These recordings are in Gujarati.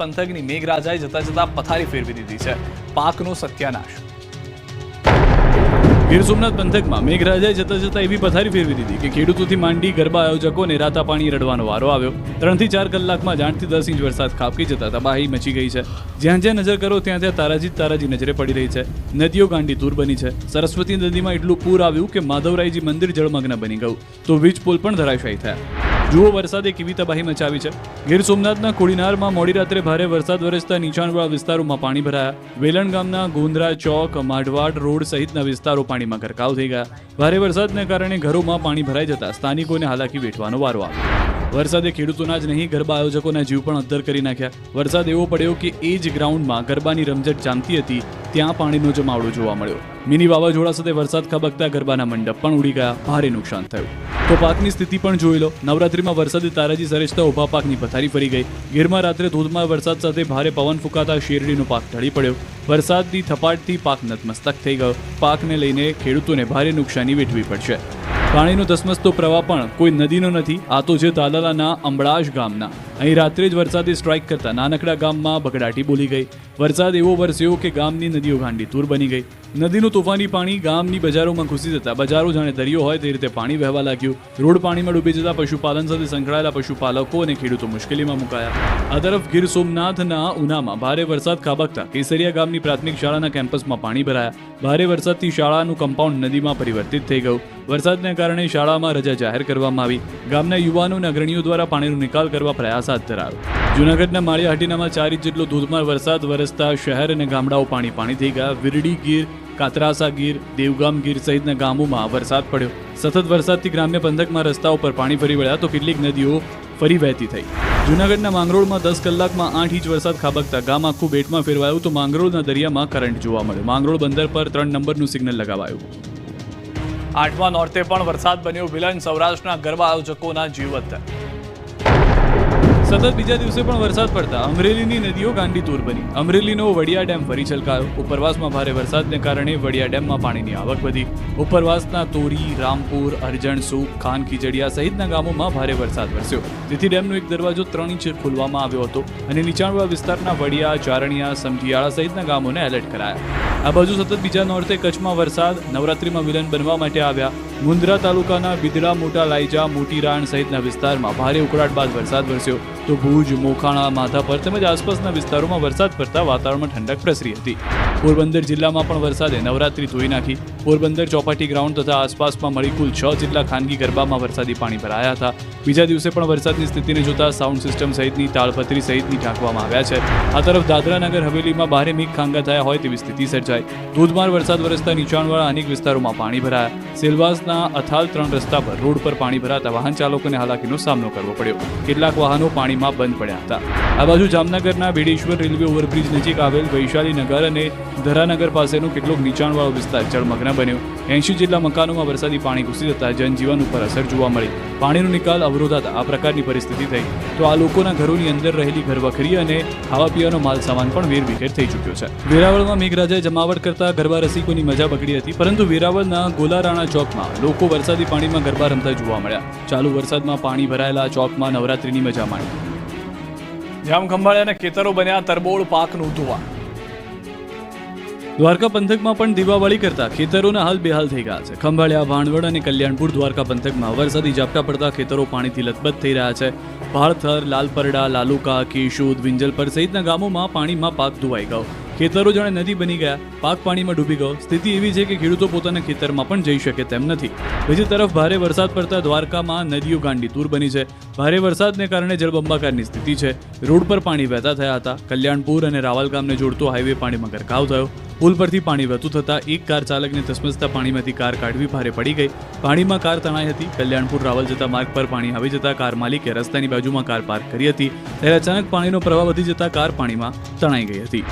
પંથકની મેઘરાજાએ જતા જતા પથારી ફેરવી દીધી છે. પાકનો સત્યાનાશ. ગીર સોમનાથ પંથકમાં મેઘરાજાએ જતા જતા એવી પથારી ફેરવી દીધી કે ખેડૂતોથી માંડી ગરબા આયોજકોને રાતા પાણી રડવાનો વારો આવ્યો. 3 થી 4 કલાકમાં 8 થી 10 ઇંચ વરસાદ ખાબકી જતા તબાહી મચી ગઈ છે. જ્યાં જ્યાં નજર કરો ત્યાં ત્યાં તારાજી નજરે પડી રહી છે. નદીઓ ગાંડી તૂર બની છે. સરસ્વતી નદીમાં એટલું પૂર આવ્યું કે માધવરાયજી મંદિર જળમગ્ન બની ગયું, તો વીજ પોલ પણ ધરાશાયી થયા. જુઓ વરસાદે કેવી તબાહી મચાવી છે. ગીર સોમનાથના કોડીનારમાં મોડી રાત્રે ભારે વરસાદ વરસતા નીચાણવાળા વિસ્તારોમાં પાણી ભરાયા. વેલણ ગામના ગોંદરા ચોક, માઢવાડ રોડ સહિતના વિસ્તારો પાણીમાં ગરકાવ થઈ ગયા. ભારે વરસાદને કારણે ઘરોમાં પાણી ભરાઈ જતા સ્થાનિકોને હાલાકી વેઠવાનો વારો આવ્યો. વરસાદે ખેડૂતોના જ નહીં, ગરબા આયોજકોના જીવ પણ અદ્ધર કરી નાખ્યા. વરસાદ એવો પડ્યો કે એ જ ગ્રાઉન્ડમાં ગરબાની રમઝટ જામતી હતી ત્યાં પાણીનો જમાવડો જોવા મળ્યો. મિની વાવાઝોડા સાથે વરસાદ ખાબકતા ગરબાના મંડપ પણ ઉડી ગયા. ભારે નુકસાન થયું. તો પાકની સ્થિતિ પણ જોઈ લો. નવરાત્રીમાં વરસાદે તારાજી સરેજતા ઊભા પાકની પથારી ફરી ગઈ. ગીરમાં રાત્રે ધોધમાર વરસાદ સાથે ભારે પવન ફૂંકાતા શેરડીનો પાક ઢળી પડ્યો. વરસાદની થપાટથી પાક નતમસ્તક થઈ ગયો. પાકને લઈને ખેડૂતોને ભારે નુકસાની વેઠવી પડશે. પાણીનો ધસમસતો પ્રવાહ પણ કોઈ નદીનો નથી, આ તો છે તાલાલાના અંબળાશ ગામના. અહીં રાત્રે જ વરસાદે સ્ટ્રાઇક કરતા નાનકડા ગામમાં બગડાટી બોલી ગઈ. વરસાદ એવો વરસ્યો કે ગામની નદીઓ ગાંડી તૂર બની ગઈ. નદીનું તોફાની પાણી ગામની બજારોમાં ઘૂસી જતા બજારો જાણે દરિયો હોય તે રીતે પાણી વહેવા લાગ્યું. રોડ પાણીમાં ડૂબી જતા પશુપાલન સાથે સંકળાયેલા પશુપાલકો અને ખેડૂતો મુશ્કેલીમાં મુકાયા. આ તરફ ગીર સોમનાથના ઉનામાં ભારે વરસાદ ખાબકતા કેસરિયા ગામની પ્રાથમિક શાળાના કેમ્પસમાં પાણી ભરાયા. ભારે વરસાદથી શાળાનું કમ્પાઉન્ડ નદીમાં પરિવર્તિત થઈ ગયું. વરસાદને કારણે શાળામાં રજા જાહેર કરવામાં આવી. ગામના યુવાનો અને અગ્રણીઓ દ્વારા પાણીનો નિકાલ કરવા પ્રયાસ હાથ ધરાયો. જૂનાગઢના માળિયા હાટીનામાં 4 ઇંચ જેટલો ધોધમાર વરસાદ વરસતા શહેર અને ગામડાઓ પાણી થઈ ગયા. વિરડી ગીર, કાતરાસા ગીર, દેવગામ ગીર સહિતના ગામોમાં વરસાદ પડ્યો. સતત વરસાદથી ગ્રામ્ય પંથકમાં રસ્તાઓ પર પાણી ફરી વળ્યા તો કેટલીક નદીઓ ફરી વહેતી થઈ. જૂનાગઢના માંગરોળમાં 10 કલાકમાં 8 ઇંચ વરસાદ ખાબકતા ગામ આખું બેટમાં ફેરવાયું તો માંગરોળના દરિયામાં કરંટ જોવા મળ્યો. માંગરોળ બંદર પર 3 નંબરનું સિગ્નલ લગાવાયું. 8મા નોરતે પણ વરસાદ બન્યો વિલન. સૌરાષ્ટ્રના ગરબા આયોજકોના જીવ અદ્ધર. સતત બીજા દિવસે પણ વરસાદ પડતા અમરેલીની નદીઓ ગાંડી તૂર બની. અમરેલીનો વડિયા ડેમ ફરી છલકાયો. ઉપરવાસમાં ભારે વરસાદને કારણે વડિયા ડેમમાં પાણીની આવક વધી. ઉપરવાસના તોરી, રામપુર, અરજણ, સુખ, ખાન ખીજડીયા સહિતના ગામોમાં ભારે વરસાદ વરસ્યો. તેથી ડેમનો એક દરવાજો 3 ઇંચ ખોલવામાં આવ્યો હતો અને નીચાણવાળા વિસ્તારના વડિયા, ચારણિયા, સમઢિયાળા સહિતના ગામોને એલર્ટ કરાયા. આ બાજુ સતત બીજા નોરતે કચ્છમાં વરસાદ. નવરાત્રીમાં વિલન બનવા માટે આવ્યા. મુન્દ્રા તાલુકાના બિદડા, મોટા લાયજા, મોટી રાણ સહિતના વિસ્તારમાં ભારે ઉકળાટ બાદ વરસાદ વરસ્યો. તો ભુજ, મોખાણા, માધાપર તેમજ આસપાસના વિસ્તારોમાં વરસાદ પડતા વાતાવરણમાં ઠંડક પ્રસરી હતી. પોરબંદર જિલ્લામાં પણ વરસાદે નવરાત્રી ધોઈ નાખી. પોરબંદર ચોપાટી ગ્રાઉન્ડ તથા આસપાસમાં મળી કુલ 6 જેટલા ખાનગી ગરબામાં વરસાદી પાણી ભરાયા હતા. બીજા દિવસે પણ વરસાદની સ્થિતિને જોતા સાઉન્ડ સિસ્ટમ સહિતની તાળપત્રી સહિતની ઢાંકવામાં આવ્યા છે. આ તરફ દાદરા નગર હવેલીમાં ભારે મેઘ ખાંગા થયા હોય તેવી સ્થિતિ સર્જાઈ. ધોધમાર વરસાદ વરસતા નીચાણવાળા અનેક વિસ્તારોમાં પાણી ભરાયા. સેલવાસના અથાલ 3 રસ્તા પર રોડ પર પાણી ભરાતા વાહન ચાલકોને હાલાકીનો સામનો કરવો પડ્યો. કેટલાક વાહનો પાણીમાં બંધ પડ્યા હતા. આ બાજુ જામનગરના બેડેશ્વર રેલવે ઓવરબ્રિજ નજીક આવેલ વૈશાલી નગર અને ધરાનગર પાસેનો કેટલોક નીચાણવાળો વિસ્તાર જળમગ્ન બન્યો. 80 જેટલા મકાનોમાં વરસાદી પાણી ઘૂસી જતા જનજીવન ઉપર અસર જોવા મળી. પાણીનો નિકાલ અવરોધાતા આ પ્રકારની પરિસ્થિતિ થઈ. તો આ લોકોના ઘરોની અંદર રહેલી ઘરવખરી અને ખાવા પીવાનો માલ સામાન પણ વેરવિખેર થઈ ચૂક્યો છે. વેરાવળમાં મેઘરાજાએ જમાવટ કરતા ગરબા રસિકોની મજા બગડી હતી, પરંતુ વેરાવળના ગોલારાણા ચોકમાં લોકો વરસાદી પાણીમાં ગરબા રમતા જોવા મળ્યા. ચાલુ વરસાદમાં પાણી ભરાયેલા ચોકમાં નવરાત્રીની મજા માણી. જામખંભાળિયાના ખેતરો બન્યા તરબોળ પાકનું ધોવાણ. દ્વારકા પંથકમાં પણ દીવાવળી કરતા ખેતરોના હાલ બેહાલ થઈ ગયા છે. ખંભાળિયા, ભાણવડ અને કલ્યાણપુર દ્વારકા પંથકમાં વરસાદી ઝાપટા પડતા ખેતરો પાણીથી લથબથ થઈ રહ્યા છે. ભાળથર, લાલપરડા, લાલુકા, કેશોદ, વિંજલપર સહિતના ગામોમાં પાણીમાં પાક ધોવાઈ ગયો. ખેતરો જાણે નદી બની ગયા. પાક પાણીમાં ડૂબી ગયો. સ્થિતિ એવી છે કે ખેડૂતો પોતાના ખેતરમાં પણ જઈ શકે તેમ નથી. બીજી તરફ ભારે વરસાદ પડતા દ્વારકામાં નદીઓ ગાંડી તૂર બની છે. ભારે વરસાદને કારણે જળબંબાકારની સ્થિતિ છે. રોડ પર પાણી વહેતા થયા હતા. કલ્યાણપુર અને રાવલ ગામને જોડતો હાઈવે પાણીમાં ગરકાવ થયો. પુલ પરથી પાણી વહેતું થતાં એક કાર ચાલકને ધસમસતા પાણીમાંથી કાર કાઢવી ભારે પડી ગઈ. પાણીમાં કાર તણાઈ હતી. કલ્યાણપુર રાવલ જતા માર્ગ પર પાણી આવી જતા કાર માલિકે રસ્તાની બાજુમાં કાર પાર્ક કરી હતી. ત્યારે અચાનક પાણીનો પ્રવાહ વધી જતા કાર પાણીમાં તણાઈ ગઈ હતી.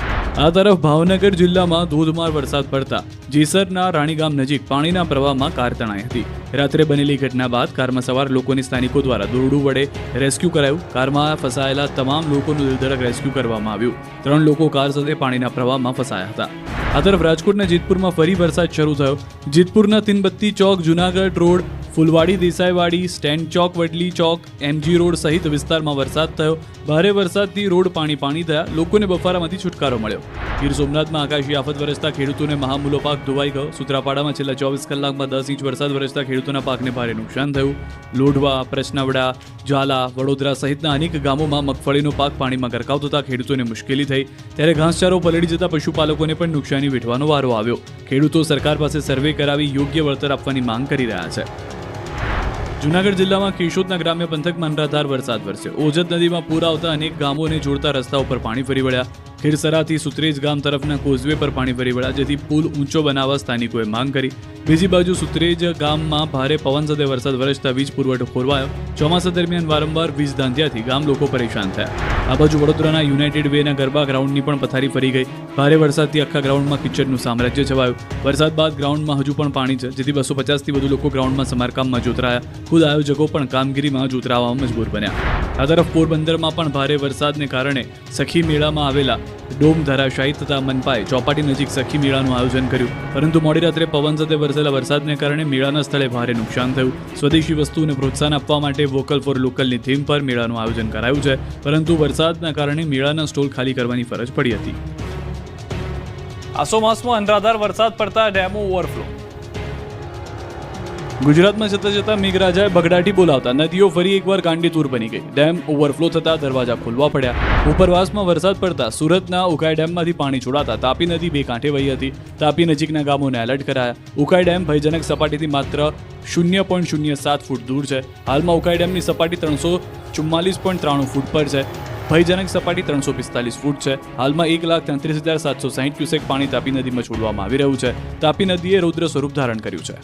આ તરફ ભાવનગર જિલ્લામાં ધોધમાર વરસાદ પડતા જેસરના રાણીગામ નજીક પાણીના પ્રવાહમાં કાર તણાઈ હતી. રાત્રે બનેલી ઘટના બાદ કારમાં સવાર લોકોને સ્થાનિકો દ્વારા દોરડું વડે રેસ્ક્યુ કરાયું. કારમાં ફસાયેલા તમામ લોકોનું દિલધડક રેસ્ક્યુ કરવામાં આવ્યું. 3 લોકો કાર સાથે પાણીના પ્રવાહમાં ફસાયા હતા. આ તરફ રાજકોટના જેતપુરમાં ફરી વરસાદ શરૂ થયો. જેતપુરના તીનબત્તી ચોક, જુનાગઢ રોડ, ફુલવાડી, દેસાઈવાડી, સ્ટેન્ડ ચોક, વડલી ચોક, એમજી રોડ સહિત વિસ્તારમાં વરસાદ થયો. ભારે વરસાદથી રોડ પાણી થયા. લોકોને બફારામાંથી છુટકારો મળ્યો. ગીર સોમનાથમાં આકાશી આફત વરસતા ખેડૂતોને મહામૂલો પાક ધોવાઈ ગયો. સૂત્રાપાડામાં છેલ્લા 24 કલાકમાં 10 ઇંચ વરસાદ વરસતા ખેડૂતોના પાકને ભારે નુકસાન થયું. લોઢવા, પ્રશ્નવડા, ઝાલા, વડોદરા સહિતના અનેક ગામોમાં મગફળીનો પાક પાણીમાં ગરકાવ થતા ખેડૂતોને મુશ્કેલી થઈ. ત્યારે ઘાસચારો પલળી જતા પશુપાલકોને પણ નુકસાની વેઠવાનો વારો આવ્યો. ખેડૂતો સરકાર પાસે સર્વે કરાવી યોગ્ય વળતર આપવાની માંગ કરી રહ્યા છે. જૂનાગઢ જિલ્લામાં કેશોદના ગ્રામ્ય પંથકમાં અનરાધાર વરસાદ વરસ્યો. ઓજત નદીમાં પૂર આવતા અનેક ગામોને જોડતા રસ્તા ઉપર પાણી ફરી વળ્યા. ખીરસરાથી સુત્રેજ ગામ તરફના કોઝવે પર પાણી ફરી વળ્યા, જેથી પુલ ઊંચો બનાવવા સ્થાનિકોએ માંગ કરી. બીજી બાજુ સુત્રેજ ગામમાં ભારે પવન સાથે વરસાદ વરસતા વીજ પુરવઠો ખોરવાયો. ચોમાસા દરમિયાન વારંવાર વીજ ધાંધિયાથી ગામ લોકો પરેશાન થયા. આ બાજુ વડોદરાના યુનાઇટેડ વેના ગરબા ગ્રાઉન્ડની પણ પથારી ફરી ગઈ. ભારે વરસાદથી આખા ગ્રાઉન્ડમાં કિચડનું સામ્રાજ્ય છવાયું. વરસાદ બાદ ગ્રાઉન્ડમાં હજુ પણ પાણી છે, જેથી 250થી વધુ લોકો ગ્રાઉન્ડમાં સમારકામમાં જોતરાયા. ખુદ આયોજકો પણ કામગીરીમાં જોતરાવામાં મજબૂર બન્યા. આ તરફ પોરબંદરમાં પણ ભારે વરસાદને કારણે સખી મેળામાં આવેલા ડોમ ધરાશાયી થતા મનપાએ ચોપાટી નજીક સખી મેળાનું આયોજન કર્યું. પરંતુ મોડી રાત્રે પવન સાથે વરસેલા વરસાદને કારણે મેળાના સ્થળે ભારે નુકસાન થયું. સ્વદેશી વસ્તુઓને પ્રોત્સાહન આપવા માટે વોકલ ફોર લોકલની થીમ પર મેળાનું આયોજન કરાયું છે, પરંતુ વરસાદના કારણે મેળાના સ્ટોલ ખાલી કરવાની ફરજ પડી હતી. આસો માસમાં અનરાધાર વરસાદ પડતા ડેમો ઓવરફ્લો. ગુજરાતમાં જતા જતા મેઘરાજાએ બગડાટી બોલાવતા નદીઓ ફરી એકવાર ગાંડીતુર બની ગઈ. ડેમ ઓવરફ્લો થતા દરવાજા ખોલવા પડ્યા. ઉપરવાસમાં વરસાદ પડતા સુરતના ઉકાઈ ડેમમાંથી પાણી છોડાતા તાપી નદી બે કાંઠે વહી હતી. તાપી નજીકના ગામોને એલર્ટ કરાયા. ઉકાઈ ડેમ ભયજનક સપાટીથી માત્ર 0.07 ફૂટ દૂર છે. હાલમાં ઉકાઈ ડેમની સપાટી 344.93 ફૂટ પર છે. ભયજનક સપાટી 345 ફૂટ છે. હાલમાં 1,33,760 ક્યુસેક પાણી તાપી નદીમાં છોડવામાં આવી રહ્યું છે. તાપી નદીએ રૌદ્ર સ્વરૂપ ધારણ કર્યું છે.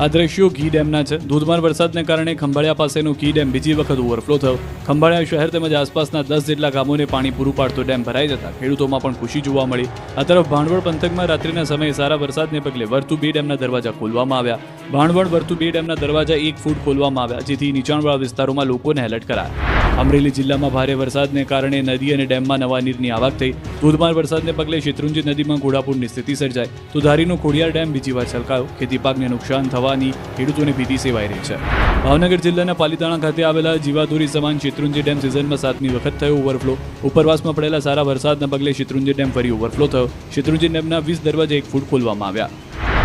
આ દ્રશ્યો ઘી ડેમના છે. ધોધમાર વરસાદને કારણે ખંભાળિયા પાસેનો ઘી ડેમ બીજી વખત ઓવરફ્લો થયો. ખંભાળિયા શહેર તેમજ આસપાસના 10 જેટલા ગામોને પાણી પૂરું પાડતો ડેમ ભરાઈ જતા ખેડૂતોમાં પણ ખુશી જોવા મળી. આ તરફ ભાણવડ પંથકમાં રાત્રિના સમયે સારા વરસાદને પગલે વર્તુ 2 ડેમના દરવાજા ખોલવામાં આવ્યા. ભાણવડ વર્તુ 2 ડેમના દરવાજા 1 ફૂટ ખોલવામાં આવ્યા, જેથી નીચાણવાળા વિસ્તારોમાં લોકોને એલર્ટ કરાયા. અમરેલી જિલ્લામાં ભારે વરસાદને કારણે નદી અને ડેમમાં નવા નીરની આવક થઈ. ધોધમાર વરસાદને પગલે શેત્રુંજી નદીમાં ઘોડાપૂરની સ્થિતિ સર્જાઈ તો ધારીનો ખોડિયાર ડેમ બીજી વાર છલકાયો. ખેતી પાકને નુકસાન થવાની ખેડૂતોને ભીતિ સેવાઈ રહી છે. ભાવનગર જિલ્લાના પાલીતાણા ખાતે આવેલા જીવાદોરી સમાન શેત્રુંજી ડેમ સિઝનમાં 7મી વખત થયો ઓવરફ્લો. ઉપરવાસમાં પડેલા સારા વરસાદના પગલે શેત્રુંજી ડેમ ફરી ઓવરફ્લો થયો. શેત્રુંજી ડેમના 20 દરવાજા 1 ફૂટ ખોલવામાં આવ્યા.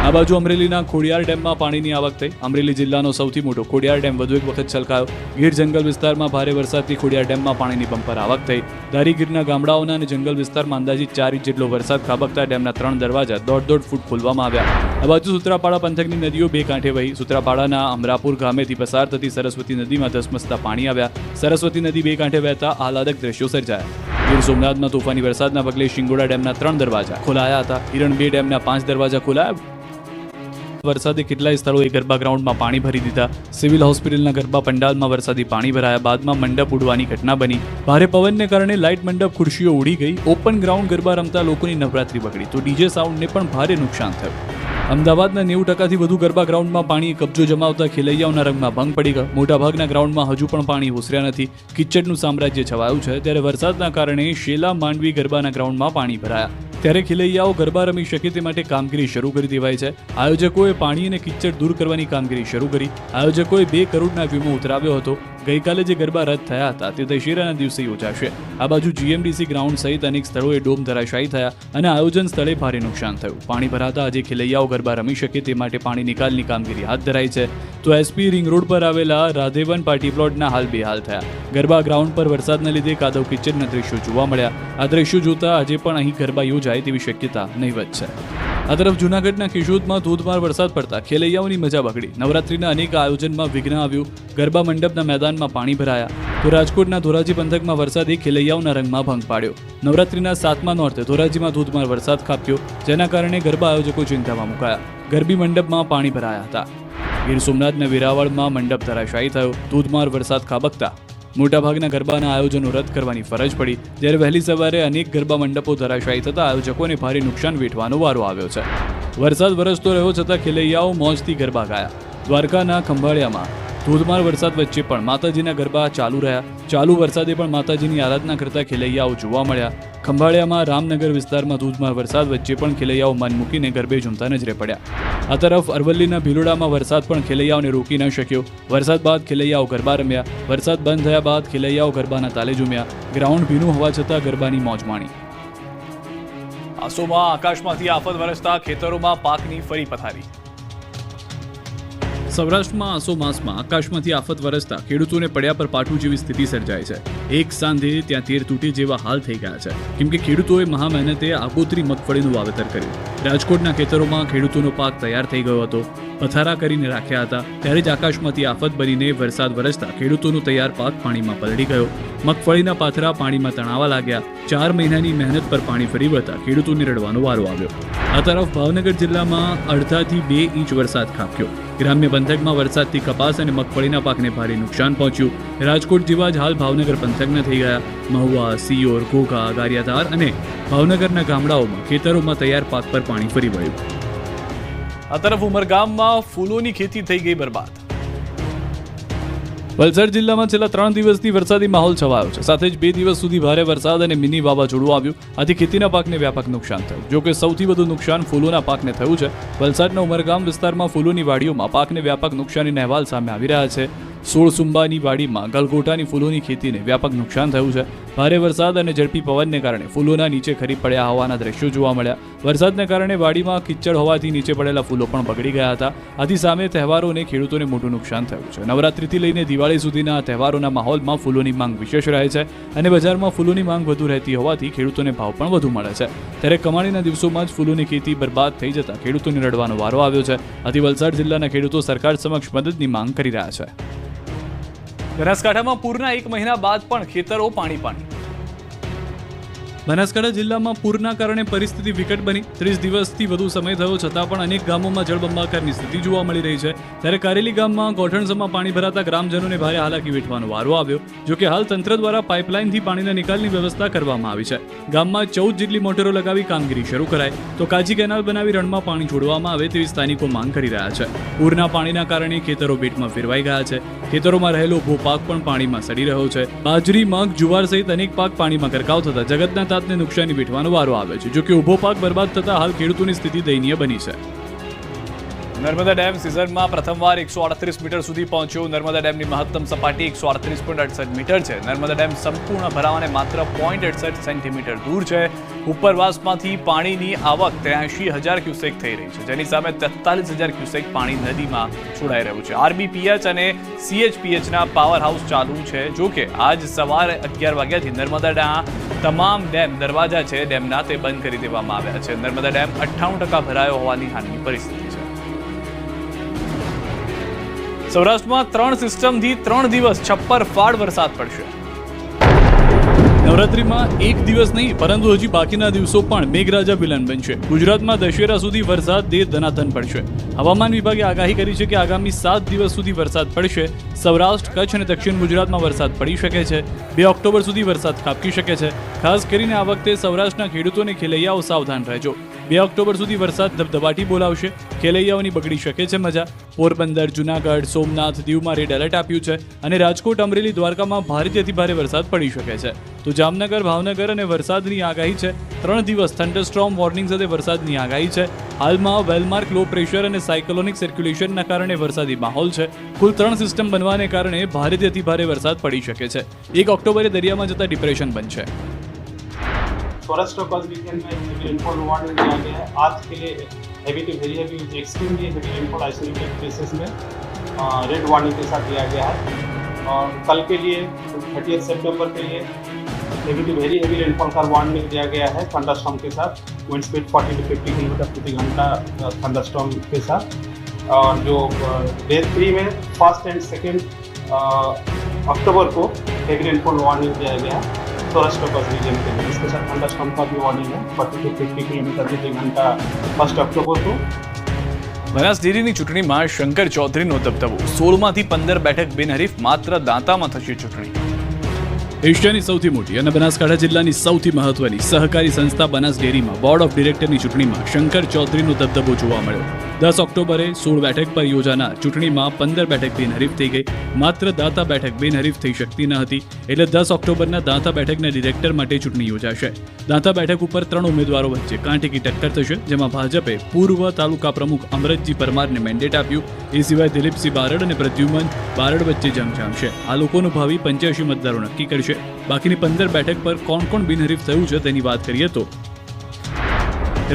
આ બાજુ અમરેલીના ખોડિયાર ડેમમાં પાણીની આવક થઈ. અમરેલી જિલ્લાનો સૌથી મોટો ખોડિયાર ડેમ વધુ એક વખત છલકાયો. ગીર જંગલ વિસ્તારમાં ભારે વરસાદથી ખોડિયાર ડેમમાં પાણીની બમ્પર આવક થઈ. ધારી ગીરના ગામડાઓના અને જંગલ વિસ્તારમાં અંદાજિત 4 ઇંચ જેટલો વરસાદ ખાબકતા ડેમના 3 દરવાજા 1.5 ફૂટ ખોલવામાં આવ્યા. આ બાજુ સૂત્રાપાડા પંથકની નદીઓ બે કાંઠે વહી. સૂત્રાપાડાના અમરાપુર ગામેથી પસાર થતી સરસ્વતી નદીમાં ધસમસતા પાણી આવ્યા. સરસ્વતી નદી બે કાંઠે વહેતા આહલાદક દ્રશ્યો સર્જાયા. ગીર સોમનાથમાં તોફાની વરસાદના પગલે શિંગોડા ડેમના 3 દરવાજા ખોલાયા હતા. હિરણ 2 ડેમના 5 દરવાજા ખોલાયા. વરસાદે કેટલાય સ્થળોએ ગરબા ગ્રાઉન્ડમાં પાણી ભરી દીધા. સિવિલ હોસ્પિટલના ગરબા પંડાલમાં વરસાદી પાણી ભરાયા બાદમાં મંડપ ઉડવાની ઘટના બની. ભારે પવનને કારણે લાઇટ મંડપ, ખુરશીઓ ઉડી ગઈ. ઓપન ગ્રાઉન્ડ ગરબા રમતા લોકોની નવરાત્રી બગડી તો ડીજે સાઉન્ડને પણ ભારે નુકસાન થયું. અમદાવાદના 90%થી વધુ ગરબા ગ્રાઉન્ડમાં પાણીએ કબજો જમાવતા ખેલૈયાઓના રંગમાં ભંગ પડી ગયો. મોટાભાગના ગ્રાઉન્ડમાં હજુ પણ પાણી ઓસર્યા નથી. કિચડનું સામ્રાજ્ય છવાયું છે. ત્યારે વરસાદના કારણે શેલા, માંડવી ગરબાના ગ્રાઉન્ડમાં પાણી ભરાયા. ત્યારે ખેલૈયાઓ ગરબા રમી શકે તે માટે કામગીરી શરૂ કરી દેવાઈ છે. આયોજકોએ પાણી અને કિચડ દૂર કરવાની કામગીરી શરૂ કરી. આયોજકોએ 2 કરોડના વીમો ઉતરાવ્યો હતો. ગઈકાલે જે ગરબા રદ થયા હતા તે દશેરાના દિવસે યોજાશે. આ બાજુ જીએમડીસી ગ્રાઉન્ડ સહિત અનેક સ્થળોએ ડોમ ધરાશાયી થયા અને આયોજન સ્થળે ભારે નુકસાન થયું. પાણી ભરાતા આજે ખેલૈયાઓ ગરબા રમી શકે તે માટે પાણી નિકાલની કામગીરી હાથ ધરાઈ છે. તો એસપી રિંગ રોડ પર આવેલા રાધેવન પાર્ટી પ્લોટના હાલ બેહાલ થયા. ગરબા ગ્રાઉન્ડ પર વરસાદના લીધે કાદવ કિચડના દ્રશ્યો જોવા મળ્યા. આ દ્રશ્યો જોતા આજે પણ અહીં ગરબા યોજાય તેવી શક્યતા નહીવત છે. આ તરફ જૂનાગઢના કેશોદમાં ધોધમાર વરસાદ પડતા ખેલૈયાઓની મજા બગડી. નવરાત્રીના અનેક આયોજનમાં વિઘ્ન આવ્યું. ગરબા મંડપના મેદાનમાં પાણી ભરાયા. તો રાજકોટના ધોરાજી પંથકમાં વરસાદે ખેલૈયાઓના રંગમાં ભંગ પાડ્યો. નવરાત્રીના 7મા નોરતે ધોરાજીમાં ધોધમાર વરસાદ ખાબક્યો, જેના કારણે ગરબા આયોજકો ચિંતામાં મુકાયા. ગરબી મંડપમાં પાણી ભરાયા હતા. ગીર સોમનાથના વેરાવળમાં મંડપ ધરાશાયી થયો. ધોધમાર વરસાદ ખાબકતા મોટાભાગના ગરબાના આયોજનો રદ કરવાની ફરજ પડી. જ્યારે વહેલી સવારે અનેક ગરબા મંડપો ધરાશાયી થતા આયોજકોને ભારે નુકસાન વેઠવાનો વારો આવ્યો છે. વરસાદ વરસતો રહ્યો છતાં ખેલૈયાઓ મોજથી ગરબા ગાયા. દ્વારકાના ખંભાળિયામાં ધોધમાર વરસાદ વચ્ચે પણ માતાજીના ગરબા ચાલુ રહ્યા. ચાલુ વરસાદે પણ માતાજીની આરાધના કરતા ખેલૈયાઓ જોવા મળ્યા. ખંભાળિયામાં રામનગર વિસ્તારમાં ધોધમાર વરસાદ વચ્ચે પણ ખેલૈયાઓ મન મૂકીને ગરબે ઝૂમતા નજરે પડ્યા. આ તરફ અરવલ્લીના ભીલોડામાં વરસાદ પણ ખેલૈયાઓને રોકી ન શક્યો. વરસાદ બાદ ખેલૈયાઓ ગરબા રમ્યા. વરસાદ બંધ થયા બાદ ખેલૈયાઓ ગરબાના તાલે ઝૂમ્યા. ગ્રાઉન્ડ ભીનું હોવા છતાં ગરબાની મોજ માણી. આસોમાં આકાશમાંથી આફત વરસતા ખેતરોમાં પાકની ફરી પથારી. સૌરાષ્ટ્રમાં આસો માસમાં આકાશમાંથી આફત વરસતા ખેડૂતોને પડ્યા પર પાટું જેવી સ્થિતિ સર્જાય છે. એક સાંધે ત્યાં તેર તૂટે જેવા હાલ થઈ ગયા છે, કેમ કે ખેડૂતોએ મહા મહેનતે આગોતરી મગફળીનું વાવેતર કર્યું. રાજકોટના ખેતરોમાં ખેડૂતોનો પાક તૈયાર થઈ ગયો હતો, પથારા કરીને રાખ્યા હતા. ત્યારે જ આકાશમાંથી આફત બનીને વરસાદ વરસતા ખેડૂતોનો તૈયાર પાક પાણીમાં પલળી ગયો. મગફળીના પાથરા પાણીમાં તણાવા લાગ્યા. 4 મહિનાની મહેનત પર પાણી ફરી વળતા ખેડૂતોને રડવાનો વારો આવ્યો. આ તરફ ભાવનગર જિલ્લામાં 1.5 થી 2 ઇંચ વરસાદ ખાબક્યો. ગ્રામ્ય પંથકમાં વરસાદથી કપાસ અને મગફળીના પાકને ભારે નુકસાન પહોંચ્યું. રાજકોટ જેવા જ હાલ ભાવનગર પંથકના થઈ ગયા. મહુવા, સિયોર, ઘોઘા, ગારિયાધાર અને ભાવનગરના ગામડાઓમાં ખેતરોમાં તૈયાર પાક પર પાણી ફરી વળ્યું. આ તરફ ઉમરગામમાં ફૂલોની ખેતી થઈ ગઈ બરબાદ. વલસાડ જિલ્લામાં છેલ્લા 3 દિવસથી વરસાદી માહોલ છવાયો છે. સાથે જ 2 દિવસ સુધી ભારે વરસાદ અને મિની વાવાઝોડું આવ્યું. આથી ખેતીના પાકને વ્યાપક નુકસાન થયું. જો કે સૌથી વધુ નુકસાન ફૂલોના પાકને થયું છે. વલસાડના ઉમરગામ વિસ્તારમાં ફૂલોની વાડીઓમાં પાકને વ્યાપક નુકસાનીના અહેવાલ સામે આવી રહ્યા છે. 16 સુંબાની વાડીમાં ગલગોટાની ફૂલોની ખેતીને વ્યાપક નુકસાન થયું છે. ભારે વરસાદ અને ઝડપી પવનને કારણે ફૂલોના નીચે ખરી પડ્યા હોવાના દ્રશ્યો જોવા મળ્યા. વરસાદને કારણે વાડીમાં કિચડ હોવાથી નીચે પડેલા ફૂલો પણ બગડી ગયા હતા. આથી સામે તહેવારોને ખેડૂતોને મોટું નુકસાન થયું છે. નવરાત્રિથી લઈને દિવાળી સુધીના આ તહેવારોના માહોલમાં ફૂલોની માંગ વિશેષ રહે છે અને બજારમાં ફૂલોની માંગ વધુ રહેતી હોવાથી ખેડૂતોને ભાવ પણ વધુ મળે છે. ત્યારે કમાણીના દિવસોમાં જ ફૂલોની ખેતી બરબાદ થઈ જતા ખેડૂતોને રડવાનો વારો આવ્યો છે. આથી વલસાડ જિલ્લાના ખેડૂતો સરકાર સમક્ષ મદદની માંગ કરી રહ્યા છે. બનાસકાંઠામાં પૂરના 1 મહિના બાદ પણ ખેતરો પાણી. બનાસકાંઠા જિલ્લામાં પૂરના કારણે પરિસ્થિતિ વિકટ બની. 30 દિવસથી વધુ સમય થયો છતાં પણ અનેક ગામોમાં જળબંબાકારની સ્થિતિ જોવા મળી રહી છે. ત્યારે કારેલી ગામમાં ગોઠણસમાં પાણી ભરાતા ગ્રામજનોને ભારે હાલાકી વેઠવાનો વારો આવ્યો. જો કે હાલ તંત્ર દ્વારા પાઇપલાઇનથી પાણીના નિકાલની વ્યવસ્થા કરવામાં આવી છે. ગામમાં 14 જેટલી મોટરો લગાવી કામગીરી શરૂ કરાય તો કાચી કેનાલ બનાવી રણમાં પાણી છોડવામાં આવે તેવી સ્થાનિકો માંગ કરી રહ્યા છે. પૂરના પાણીના કારણે ખેતરો બેટમાં ફેરવાઈ ગયા છે. ખેતરોમાં રહેલો ઉભો પાક પણ પાણીમાં સડી રહ્યો છે. બાજરી, મગ, જુવાર સહિત અનેક પાક પાણીમાં ગરકાવ થતા જગતના તાતને નુકસાની વેઠવાનો વારો આવે છે. જો કે ઉભો પાક બરબાદ થતા હાલ ખેડૂતોની સ્થિતિ દયનીય બની છે. નર્મદા ડેમ સિઝનમાં પ્રથમવાર 138 મીટર સુધી પહોંચ્યો. નર્મદા ડેમની મહત્તમ સપાટી 138.68 મીટર છે. નર્મદા ડેમ સંપૂર્ણ ભરાવાને માત્ર 0.68 સેન્ટીમીટર દૂર છે. ઉપરવાસમાંથી પાણીની આવક 83,000 ક્યુસેક થઈ રહી છે, જેની સામે 43,000 ક્યુસેક પાણી નદીમાં છોડાઈ રહ્યું છે. RBPH અને CHPHના પાવર હાઉસ ચાલુ છે. જો કે આજ સવારે 11 વાગ્યાથી નર્મદાના તમામ ડેમ દરવાજા છે ડેમના તે બંધ કરી દેવામાં આવ્યા છે. નર્મદા ડેમ 98% ભરાયો હોવાની હાલની પરિસ્થિતિ છે. સૌરાષ્ટ્રમાં 3 સિસ્ટમથી 3 દિવસ છપ્પર ફાડ વરસાદ પડશે. નવરાત્રીમાં 1 દિવસ નહીં પરંતુ હજી બાકીના દિવસો પણ મેઘરાજા વિલન બનશે. ગુજરાતમાં દશેરા સુધી વરસાદ ધનાધન પડશે. હવામાન વિભાગે આગાહી કરી છે કે આગામી 7 દિવસ સુધી વરસાદ પડશે. સૌરાષ્ટ્ર, કચ્છ અને દક્ષિણ ગુજરાતમાં વરસાદ પડી શકે છે. 2 ઓક્ટોબર સુધી વરસાદ ખાબકી શકે છે. ખાસ કરીને આ વખતે સૌરાષ્ટ્રના ખેડૂતોને ખેલૈયાઓ સાવધાન રહેજો. 2 ઓક્ટોબર સુધી વરસાદ ધબધબાટી બોલાવશે. ખેલૈયાઓની બગડી શકે છે મજા. પોરબંદર, જુનાગઢ, સોમનાથ, દીવમાં રેડ એલર્ટ આપ્યું છે અને રાજકોટ, અમરેલી, દ્વારકામાં ભારેથી અતિ ભારે વરસાદ પડી શકે છે. તો જામનગર, ભાવનગર અને વરસાદની આગાહી છે. 3 દિવસ થંડરસ્ટોર્મ વોર્નિંગ સાથે વરસાદની આગાહી છે. હાલમાં વેલમાર્ક લો પ્રેશર અને સાયક્લોનિક સર્ક્યુલેશનના કારણે વરસાદી માહોલ છે. કુલ 3 સિસ્ટમ બનવાને કારણે ભારેથી અતિ ભારે વરસાદ પડી શકે છે. 1 ઓક્ટોબરે દરિયામાં જતા ડિપ્રેશન બનશે. सौराष्ट्र कच्छ रीजन में हेवी रेनफॉल वार्निंग दिया गया है. आज के लिए heavy to very heavy extremely heavy rainfall isolated places में रेड वार्निंग के साथ दिया गया है. और कल के लिए 30 सितंबर के लिए heavy to very heavy rainfall का वार्निंग दिया गया है. थंडरस्टॉर्म के साथ विंड स्पीड 40 to 50 किलोमीटर प्रति घंटा थंडरस्टॉर्म के साथ. और जो डे 3 में 1 और 2 अक्टूबर को हेवी रेनफॉल वार्निंग दिया गया है सौराष्ट्र कच्छ रीजन के लिए. इसके साथ थंडरस्टॉर्म का भी वार्निंग है 40 to 50 किलोमीटर प्रति घंटा 1 अक्टूबर को. બનાસ ડેરીની ચૂંટણીમાં શંકર ચૌધરીનો દબદબો. 16માંથી 15 બેઠક બિનહરીફ. માત્ર દાંતામાં થશે ચૂંટણી. એશિયાની સૌથી મોટી અને બનાસકાંઠા જિલ્લાની સૌથી મહત્વની સહકારી સંસ્થા બનાસ ડેરીમાં બોર્ડ ઓફ ડિરેક્ટરની ચૂંટણીમાં શંકર ચૌધરીનો દબદબો જોવા મળ્યો. 10 ઓક્ટોબરે 16 બેઠક પર યોજાનાર ચૂંટણીમાં 15 બેઠક બિનહરીફ થઈ ગઈ. માત્ર દાંતા બેઠક બિનહરીફ થઈ શકતી ન હતી, એટલે 10 ઓક્ટોબરના દાંતા બેઠકના ડિરેક્ટર માટે ચૂંટણી યોજાશે. દાંતા બેઠક ઉપર 3 ઉમેદવારો વચ્ચે કાંટેકી ટક્કર થશે, જેમાં ભાજપે પૂર્વ તાલુકા પ્રમુખ અમરતજી પરમારને મેન્ડેટ આપ્યું. એ સિવાય દિલીપસિંહ બારડ અને પ્રદ્યુમન બારડ વચ્ચે જંગ જામશે. આ લોકોનું ભાવિ 85 મતદારો નક્કી કરશે. બાકીની 15 બેઠક પર કોણ કોણ બિનહરીફ થયું છે તેની વાત કરીએ તો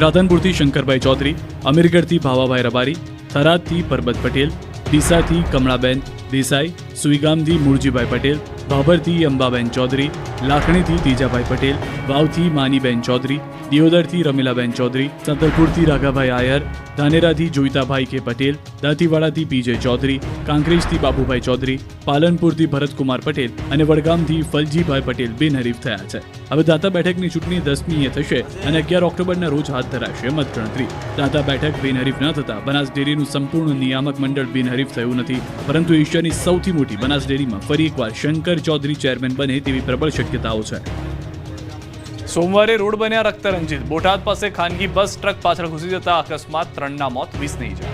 રાધનપુરથી શંકરભાઈ ચૌધરી, અમીરગઢથી ભાવાભાઈ રબારી, થરાદથી પરબત પટેલ, ડીસાથી કમળાબેન દેસાઈ, સુઈગામથી મૂળજીભાઈ પટેલ, ભાભરથી અંબાબેન ચૌધરી, લાખણીથી તેજાભાઈ પટેલ, વાવથી માનીબેન ચૌધરી, દિયોદરથી રમીલાબેન ચૌધરી, સંતલપુરથી રાઘાભાઈ આયર, ધાનેરાથી જોઈતાભાઈ કે પટેલ, દાંતીવાડાથી પીજે ચૌધરી, કાંકરેજથી બાબુભાઈ ચૌધરી, પાલનપુરથી ભરતકુમાર પટેલ અને વડગામથી ફલજીભાઈ પટેલ બિનહરીફ થયા છે. હવે દાંતા બેઠકની ચૂંટણી 10મીએ થશે અને 11 ઓક્ટોબરના રોજ હાથ ધરાશે મતગણતરી. દાંતા બેઠક બિનહરીફ ન થતા બનાસ ડેરીનું સંપૂર્ણ નિયામક મંડળ બિનહરીફ થયું નથી, પરંતુ એશિયાની સૌથી મોટી બનાસ ડેરીમાં ફરી એકવાર શંકર ચૌધરી ચેરમેન બને તેવી પ્રબળ શક્યતાઓ છે. સોમવારે રોડ બન્યા રક્તરંજિત. બોટાદ પાસે ખાનગી બસ ટ્રક પાછળ ઘૂસી જતા અકસ્માત, 3ના મોત, 20ની ઈજા.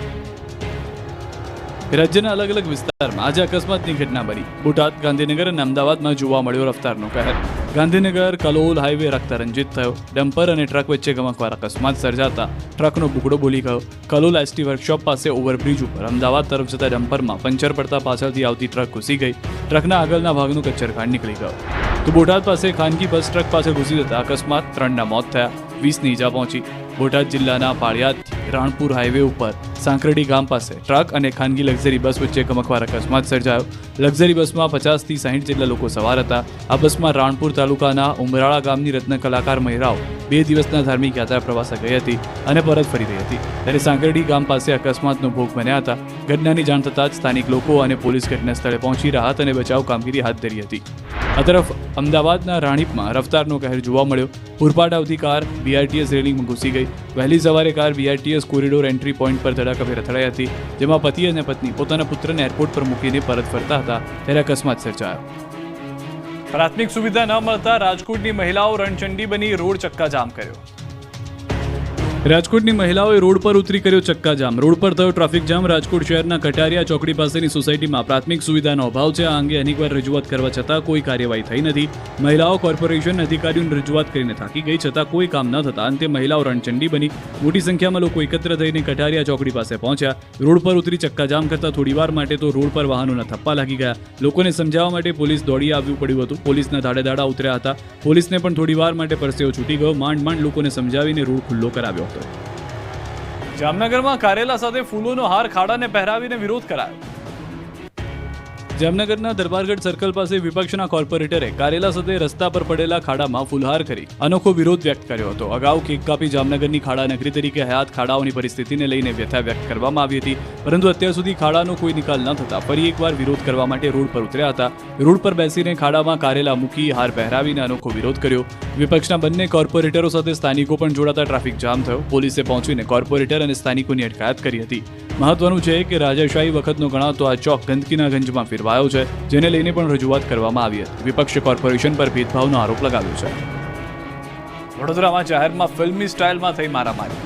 રાજ્યના અલગ અલગ વિસ્તારમાં આજે અકસ્માતની ઘટના બની. બોટાદ, ગાંધીનગર અને અમદાવાદમાં જોવા મળ્યો રફતારનો કહેર. ગાંધીનગર કલોલ હાઈવે રક્તરંજિત થયો. ડમ્પર અને ટ્રક વચ્ચે ગમખ્વાર અકસ્માત સર્જાતા ટ્રકનો બુકડો બોલી ગયો. કલોલ એસટી વર્કશોપ પાસે ઓવરબ્રિજ ઉપર અમદાવાદ તરફ જતા ડમ્પરમાં પંચર પડતા પાછળથી આવતી ટ્રક ઘૂસી ગઈ. ટ્રકના આગળના ભાગનું કચ્છરખાંડ નીકળી ગયો. તો બોટાદ પાસે ખાનગી બસ ટ્રક પાછળ ઘૂસી જતા અકસ્માત, 3ના મોત થયા, 20ની ઈજા પહોંચી. બોટાદ જિલ્લાના પાળિયાદથી રાણપુર હાઈવે ઉપર સાંકરડી ગામ પાસે ટ્રક અને ખાનગી લક્ઝરી બસ વચ્ચે ગમખ્વાર અકસ્માત સર્જાયો. લક્ઝરી બસમાં 50થી 60 જેટલા લોકો સવાર હતા. આ બસમાં રાણપુર તાલુકાના ઉમરાળા ગામની રત્ન કલાકાર મહિરાઓ 2 દિવસના ધાર્મિક યાત્રા પ્રવાસે ગઈ હતી અને પરત ફરી રહી હતી, ત્યારે સાંકરડી ગામ પાસે અકસ્માતનો ભોગ બન્યા હતા. ઘટનાની જાણ થતાં જ સ્થાનિક લોકો અને પોલીસ ઘટના સ્થળે પહોંચી રાહત અને બચાવ કામગીરી હાથ ધરી હતી. આ તરફ અમદાવાદના રાણીપમાં રફતારનો કહેર જોવા મળ્યો. પૂરપાટ આવતી કાર બીઆરટીએસ રેલિંગમાં ઘૂસી ગઈ. વહેલી સવારે car BRTS corridor entry point પર ધડાકાભેર અથડાઈ હતી, જેમાં પતિ અને પત્ની પોતાના પુત્રને એરપોર્ટ પર મૂકીને પરત ફરતા હતા, ત્યારે અકસ્માત સર્જાયો. પ્રાથમિક સુવિધા ન મળતા રાજકોટની મહિલાઓ રણચંડી બની રોડ ચક્કાજામ કર્યો. રાજકોટની મહિલાઓએ રોડ પર ઉતરી કર્યો ચક્કાજામ. રોડ પર થયો ટ્રાફિક જામ. રાજકોટ શહેરના કટારિયા ચોકડી પાસેની સોસાયટીમાં પ્રાથમિક સુવિધાનો અભાવ છે. આ અંગે અનેકવાર રજૂઆત કરવા છતાં કોઈ કાર્યવાહી થઈ નથી. મહિલાઓ કોર્પોરેશન અધિકારીઓને રજૂઆત કરીને થાકી ગઈ, છતાં કોઈ કામ ન થતા અંતે મહિલાઓ રણચંડી બની. મોટી સંખ્યામાં લોકો એકત્ર થઈને કટારિયા ચોકડી પાસે પહોંચ્યા. રોડ પર ઉતરી ચક્કાજામ કરતા થોડીવાર માટે તો રોડ પર વાહનોના થપ્પા લાગી ગયા. લોકોને સમજાવવા માટે પોલીસ દોડી આવવું પડ્યું હતું. પોલીસના દાડા ઉતર્યા હતા. પોલીસને પણ થોડીવાર માટે પરસેવો છૂટી ગયો. માંડ લોકોને સમજાવીને રોડ ખુલ્લો કરાવ્યો હતો. જામનગરમાં કારેલા સાથે ફૂલોનો હાર ખાડાને પહેરાવીને વિરોધ કરાયો. જામનગરના દરબારગઢ સર્કલ પાસે વિપક્ષના કોર્પોરેટરે કારેલા સાથે રસ્તા પર પડેલા ખાડામાં ફૂલહાર કરી અનોખો વિરોધ વ્યક્ત કર્યો હતો. અગાઉ કેક કાપી જામનગરની ખાડા નગરી તરીકે હયાત ખાડાઓની પરિસ્થિતિને લઈને વ્યથા વ્યક્ત કરવામાં આવી હતી, પરંતુ અત્યાર સુધી ખાડાનો કોઈ નિકાલ ન થતા ફરી એકવાર વિરોધ કરવા માટે રોડ પર ઉતર્યા હતા. રોડ પર બેસીને ખાડામાં કારેલા મૂકી હાર પહેરાવીને અનોખો વિરોધ કર્યો. વિપક્ષના બંને કોર્પોરેટરો સાથે સ્થાનિકો પણ જોડાતા ટ્રાફિક જામ થયો. પોલીસે પહોંચીને કોર્પોરેટર અને સ્થાનિકોની અટકાયત કરી હતી. મહત્વનું છે કે રાજાશાહી વખતનો ગણાતો આ ચોક ગંદકીના ગંજમાં ફેરવાયો છે, જેને લઈને પણ રજૂઆત કરવામાં આવી હતી. વિપક્ષે કોર્પોરેશન પર ભેદભાવનો આરોપ લગાવ્યો છે. વડોદરામાં જાહેરમાં ફિલ્મી સ્ટાઇલમાં થઈ મારામારી.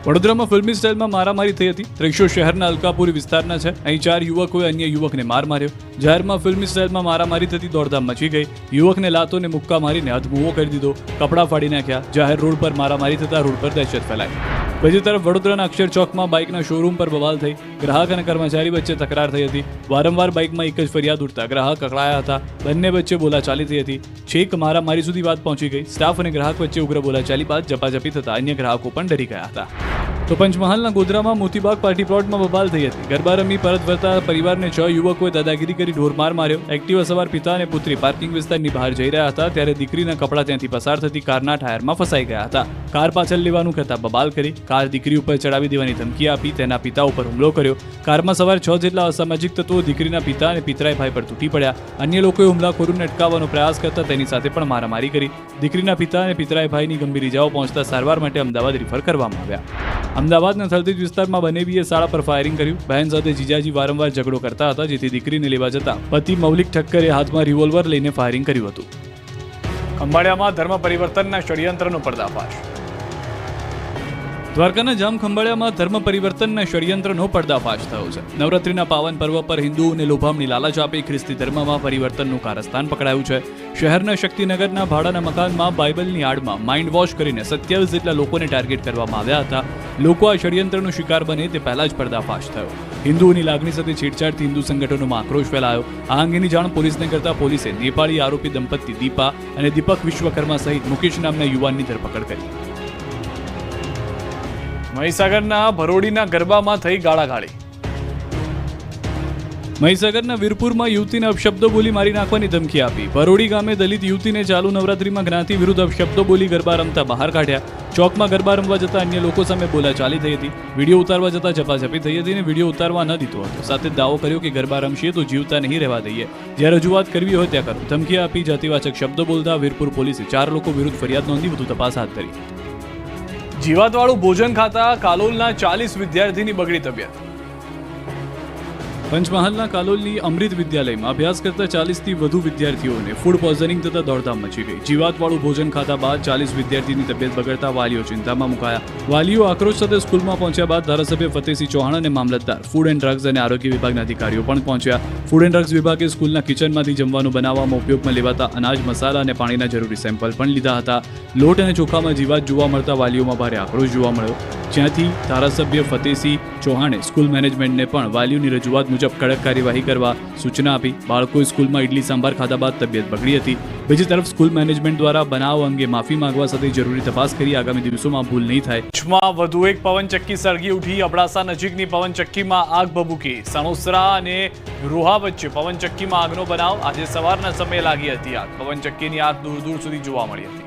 વડોદરામાં ફિલ્મી સ્ટાઇલમાં મારામારી થઈ હતી. દ્રશ્યો શહેરના અલકાપુરી વિસ્તારના છે. અહીં 4 યુવકોએ અન્ય યુવકને માર માર્યો. જાહેરમાં ફિલ્મી સ્ટાઇલમાં મારામારી થતી દોડધામ મચી ગઈ. યુવકને લાતોને મુક્કા મારીને અધમુવો કરી દીધો. કપડાં ફાડી નાખ્યા. જાહેર રોડ પર મારામારી થતા રોડ પર દહેશત ફેલાઈ. બીજી તરફ વડોદરાના અક્ષર ચોકમાં બાઇકના શોરૂમ પર બવાલ થઈ. ગ્રાહક અને કર્મચારી વચ્ચે તકરાર થઈ હતી. વારંવાર બાઇકમાં એક જ ફરિયાદ ઉઠતા ગ્રાહક અકળાયા હતા. બંને વચ્ચે બોલાચાલી થઈ હતી. છેક મારામારી સુધી વાત પહોંચી ગઈ. સ્ટાફ અને ગ્રાહક વચ્ચે ઉગ્ર બોલાચાલી બાદ ઝપાઝપી થતા અન્ય ગ્રાહકો પણ ડરી ગયા હતા. તો પંચમહાલના ગોધરામાં મોતીબાગ પાર્ટી પ્લોટમાં બબાલ થઈ હતી. ગરબા રમી પરત ફરતા પરિવારને 6 યુવકોએ દાદાગીરી કરી ઢોરમાર માર્યો. એક્ટિવા સવાર પિતા અને પુત્રી પાર્કિંગ વિસ્તારની બહાર જઈ રહ્યા હતા, ત્યારે દીકરીના કપડાં ત્યાંથી પસાર થતી કારના ટાયરમાં ફસાઈ ગયા હતા. કાર પાછળ લેવાનું કહેતા બબાલ કરી. કાર દીકરી ઉપર ચડાવી દેવાની ધમકી આપી તેના પિતા ઉપર હુમલો કર્યો. કારમાં સવાર 6 જેટલા અસામાજિક તત્વો દીકરીના પિતા અને પિતરાઈ ભાઈ પર તૂટી પડ્યા. અન્ય લોકોએ હુમલાખોરોને અટકાવવાનો પ્રયાસ કરતા તેની સાથે પણ મારામારી કરી. દીકરીના પિતા અને પિતરાઈ ભાઈની ગંભીર ઇજાઓ પહોંચતા સારવાર માટે અમદાવાદ રિફર કરવામાં આવ્યા. અમદાવાદના થલતેજ વિસ્તારમાં બનેવીએ શાળા પર ફાયરિંગ કર્યું. બહેન સાથે જીજાજી વારંવાર ઝઘડો કરતા હતા, જેથી દીકરીને લેવા જતા પતિ મૌલિક ઠક્કરે હાથમાં રિવોલ્વર લઈને ફાયરિંગ કર્યું હતું. ખંભાળિયામાં ધર્મ પરિવર્તનના ષડયંત્રનો પર્દાફાશ. દ્વારકાના જામ ખંભાળિયામાં ધર્મ પરિવર્તનના ષડયંત્રનો પર્દાફાશ થયો છે. નવરાત્રિના પાવન પર્વ પર હિન્દુઓને લોભામણી લાલચ આપી ખ્રિસ્તી ધર્મમાં પરિવર્તનનું કારસ્તાન પકડાયું છે. શહેરના શક્તિનગરના ભાડાના મકાનમાં બાઇબલની આડમાં માઇન્ડ વોશ કરીને 27 જેટલા લોકોને ટાર્ગેટ કરવામાં આવ્યા હતા. લોકો આ ષડયંત્રનો શિકાર બને તે પહેલા જ પર્દાફાશ થયો. હિન્દુઓની લાગણી સાથે છેડછાડથી હિન્દુ સંગઠનોમાં આક્રોશ ફેલાયો. આ અંગેની જાણ પોલીસને કરતા પોલીસે નેપાળી આરોપી દંપતી દીપા અને દીપક વિશ્વકર્મા સહિત મુકેશ નામના યુવાનની ધરપકડ કરી. મહીસાગરના ભરોડીના ગરબામાં થઈ ગાળાગાળી. મહીસાગરના વીરપુરમાં યુવતીને અપશબ્દો બોલી મારી નાખવાની ધમકી આપી. ભરોડી ગામે દલિત યુવતીને ચાલુ નવરાત્રીમાં જ્ઞાતિ વિરુદ્ધ અપશબ્દો બોલી ગરબા રમતા બહાર કાઢ્યા. ચોકમાં ગરબા રમવા જતા અન્ય લોકો સામે બોલાચાલી થઈ હતી. વિડીયો ઉતારવા જતા ઝપાઝપી થઈ હતી અને વિડીયો ઉતારવા ન દીધો હતો. સાથે દાવો કર્યો કે ગરબા રમશીએ તો જીવતા નહીં રહેવા દઈએ, જ્યાં રજૂઆત કરવી હોય ત્યાં કરો. ધમકી આપી જાતિવાચક શબ્દો બોલતા વીરપુર પોલીસે 4 લોકો વિરુદ્ધ ફરિયાદ નોંધી વધુ તપાસ હાથ ધરી. જીવાતવાળું ભોજન ખાતા કાલોલના 40 વિદ્યાર્થીની બગડી તબિયત. પંચમહાલના કાલોલની અમૃત વિદ્યાલયમાં અભ્યાસ કરતા 40થી વધુ વિદ્યાર્થીઓને ફૂડ પોઈઝનિંગ થતા દોડધામ મચી ગઈ. જીવાતવાળું ભોજન ખાતા બાદ 40 વિદ્યાર્થીની તબિયત બગડતા વાલીઓ ચિંતામાં મુકાયા. વાલીઓ આક્રોશ સાથે સ્કૂલમાં પહોંચ્યા બાદ ધારાસભ્ય ફતેહસિંહ ચૌહાણ અને મામલતદાર, ફૂડ એન્ડ ડ્રગ્સ અને આરોગ્ય વિભાગના અધિકારીઓ પણ પહોંચ્યા. ફૂડ એન્ડ ડ્રગ્સ વિભાગે સ્કૂલના કિચનમાંથી જમવાનું બનાવવામાં ઉપયોગમાં લેવાતા અનાજ, મસાલા અને પાણીના જરૂરી સેમ્પલ પણ લીધા હતા. લોટ અને ચોખામાં જીવાત જોવા મળતા વાલીઓમાં ભારે આક્રોશ જોવા મળ્યો, જ્યાંથી ધારાસભ્ય ફતેહસિંહ ચૌહાણે સ્કૂલ મેનેજમેન્ટને પણ વાલીઓની રજૂઆત મુજબ કડક કાર્યવાહી કરવા સૂચના આપી. બાળકોએ સ્કૂલમાં ઇડલી સાંભાર ખાધા બાદ તબિયત બગડી હતી. બીજી તરફ સ્કૂલ મેનેજમેન્ટ દ્વારા બનાવ અંગે માફી માંગવા સાથે જરૂરી તપાસ કરી આગામી દિવસોમાં ભૂલ નહીં થાય. કચ્છમાં વધુ એક પવનચક્કી સળગી ઉઠી. અબડાસા નજીકની પવનચક્કીમાં આગ ભભૂકી. સણોસરા અને રોહા વચ્ચે પવનચક્કીમાં આગનો બનાવ. આજે સવારના સમયે લાગી હતી આગ. પવનચક્કીની આગ દૂર દૂર સુધી જોવા મળી હતી.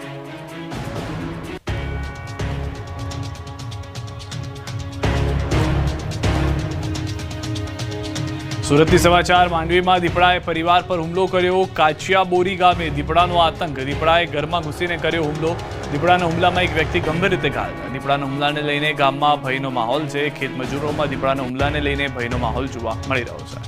સુરતથી સમાચાર. માંડવીમાં દીપડાએ પરિવાર પર હુમલો કર્યો. કાચિયાબોરી ગામે દીપડાનો આતંક. દીપડાએ ઘરમાં ઘૂસીને કર્યો હુમલો. દીપડાના હુમલામાં એક વ્યક્તિ ગંભીર રીતે ઘાયલ. દીપડાના હુમલાને લઈને ગામમાં ભયનો માહોલ છે. ખેતમજૂરોમાં દીપડાના હુમલાને લઈને ભયનો માહોલ જોવા મળી રહ્યો છે.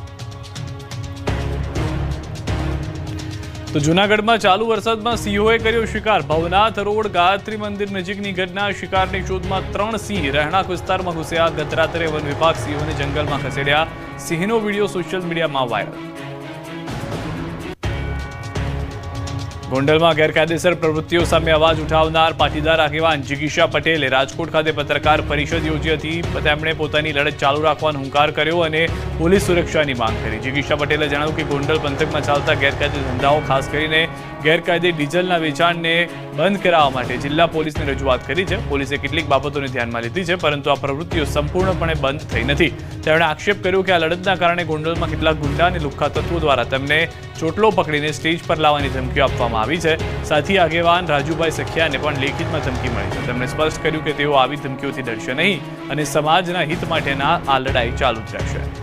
તો જૂનાગઢમાં ચાલુ વરસાદમાં સિંહોએ કર્યો શિકાર. ભવનાથ રોડ ગાયત્રી મંદિર નજીકની ઘટના. શિકારની શોધમાં 3 સિંહ રહેણાંક વિસ્તારમાં ઘૂસ્યા. ગત રાત્રે વન વિભાગ સિંહોને જંગલમાં ખસેડ્યા. સિંહનો વિડીયો સોશિયલ મીડિયામાં વાયરલ. ગોંડલમાં ગેરકાયદેસર પ્રવૃત્તિઓ સામે અવાજ ઉઠાવનાર પાટીદાર આગેવાન જિગીશા પટેલે રાજકોટ ખાતે પત્રકાર પરિષદ યોજી હતી. તેમણે પોતાની લડત ચાલુ રાખવાનો હુંકાર કર્યો અને પોલીસ સુરક્ષાની માંગ કરી. જિગીશા પટેલે જણાવ્યું કે ગોંડલ પંથકમાં ચાલતા ગેરકાયદે ધંધાઓ, ખાસ કરીને ગેરકાયદે ડીઝલના વેચાણને બંધ કરાવવા માટે જિલ્લા પોલીસને રજૂઆત કરી છે. પોલીસે કેટલીક બાબતોને ધ્યાનમાં લીધી છે, પરંતુ આ પ્રવૃત્તિઓ સંપૂર્ણપણે બંધ થઈ નથી. તેમણે આક્ષેપ કર્યો કે આ લડતના કારણે ગોંડલમાં કેટલાક ગુંડા અને લુખ્ખા તત્વો દ્વારા તેમને ચોટલો પકડીને સ્ટેજ પર લાવવાની ધમકીઓ આપવામાં આવી છે. સાથી આગેવાન રાજુભાઈ સખિયાને પણ લેખિતમાં ધમકી મળી છે. તેમણે સ્પષ્ટ કર્યું કે તેઓ આવી ધમકીઓથી ડરશે નહીં અને સમાજના હિત માટેના આ લડાઈ ચાલુ જ રહેશે.